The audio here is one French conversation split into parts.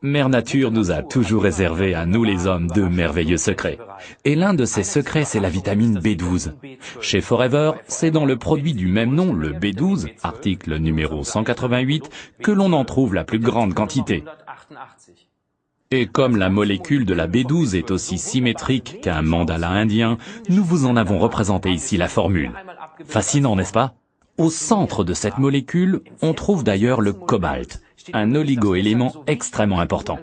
Mère Nature nous a toujours réservé à nous les hommes de merveilleux secrets. Et l'un de ces secrets, c'est la vitamine B12. Chez Forever, c'est dans le produit du même nom, le B12, article numéro 188, que l'on en trouve la plus grande quantité. Et comme la molécule de la B12 est aussi symétrique qu'un mandala indien, nous vous en avons représenté ici la formule. Fascinant, n'est-ce pas? Au centre de cette molécule, on trouve d'ailleurs le cobalt, un oligo-élément extrêmement important.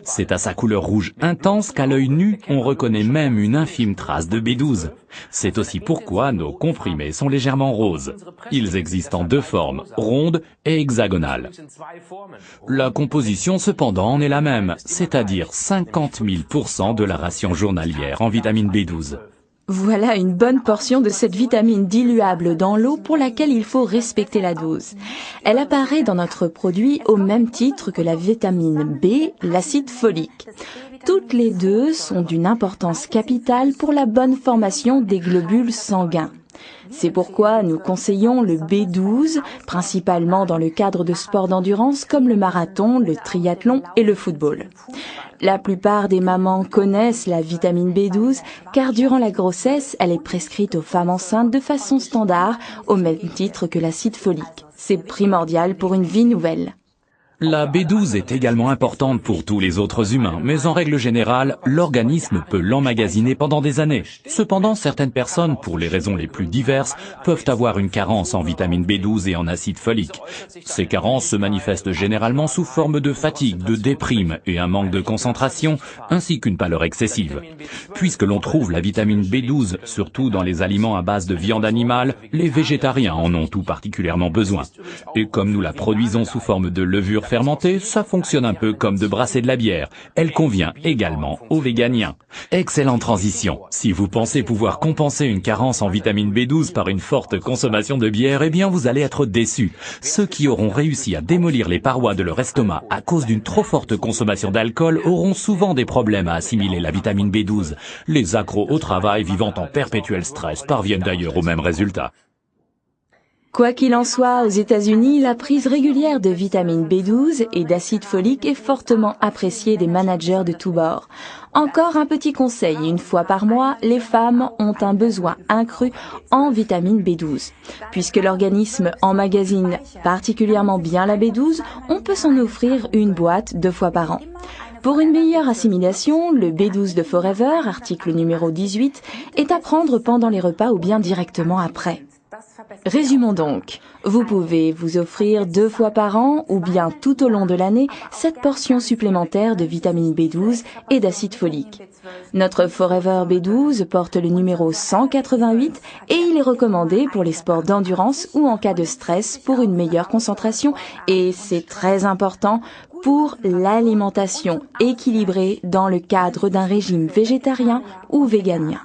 C'est à sa couleur rouge intense qu'à l'œil nu, on reconnaît même une infime trace de B12. C'est aussi pourquoi nos comprimés sont légèrement roses. Ils existent en deux formes, ronde et hexagonale. La composition cependant en est la même, c'est-à-dire 50 000% de la ration journalière en vitamine B12. Voilà une bonne portion de cette vitamine diluable dans l'eau pour laquelle il faut respecter la dose. Elle apparaît dans notre produit au même titre que la vitamine B, l'acide folique. Toutes les deux sont d'une importance capitale pour la bonne formation des globules sanguins. C'est pourquoi nous conseillons le B12, principalement dans le cadre de sports d'endurance comme le marathon, le triathlon et le football. La plupart des mamans connaissent la vitamine B12 car durant la grossesse, elle est prescrite aux femmes enceintes de façon standard au même titre que l'acide folique. C'est primordial pour une vie nouvelle. La B12 est également importante pour tous les autres humains, mais en règle générale, l'organisme peut l'emmagasiner pendant des années. Cependant, certaines personnes, pour les raisons les plus diverses, peuvent avoir une carence en vitamine B12 et en acide folique. Ces carences se manifestent généralement sous forme de fatigue, de déprime et un manque de concentration, ainsi qu'une pâleur excessive. Puisque l'on trouve la vitamine B12 surtout dans les aliments à base de viande animale, les végétariens en ont tout particulièrement besoin. Et comme nous la produisons sous forme de levure fermentée, ça fonctionne un peu comme de brasser de la bière. Elle convient également aux véganiens. Excellente transition. Si vous pensez pouvoir compenser une carence en vitamine B12 par une forte consommation de bière, eh bien vous allez être déçus. Ceux qui auront réussi à démolir les parois de leur estomac à cause d'une trop forte consommation d'alcool auront souvent des problèmes à assimiler la vitamine B12. Les accros au travail vivant en perpétuel stress parviennent d'ailleurs au même résultat. Quoi qu'il en soit, aux États-Unis, la prise régulière de vitamine B12 et d'acide folique est fortement appréciée des managers de tous bords. Encore un petit conseil, une fois par mois, les femmes ont un besoin accru en vitamine B12. Puisque l'organisme emmagasine particulièrement bien la B12, on peut s'en offrir une boîte 2 fois par an. Pour une meilleure assimilation, le B12 de Forever, article numéro 18, est à prendre pendant les repas ou bien directement après. Résumons donc. Vous pouvez vous offrir 2 fois par an ou bien tout au long de l'année cette portion supplémentaire de vitamine B12 et d'acide folique. Notre Forever B12 porte le numéro 188 et il est recommandé pour les sports d'endurance ou en cas de stress pour une meilleure concentration et c'est très important pour l'alimentation équilibrée dans le cadre d'un régime végétarien ou véganien.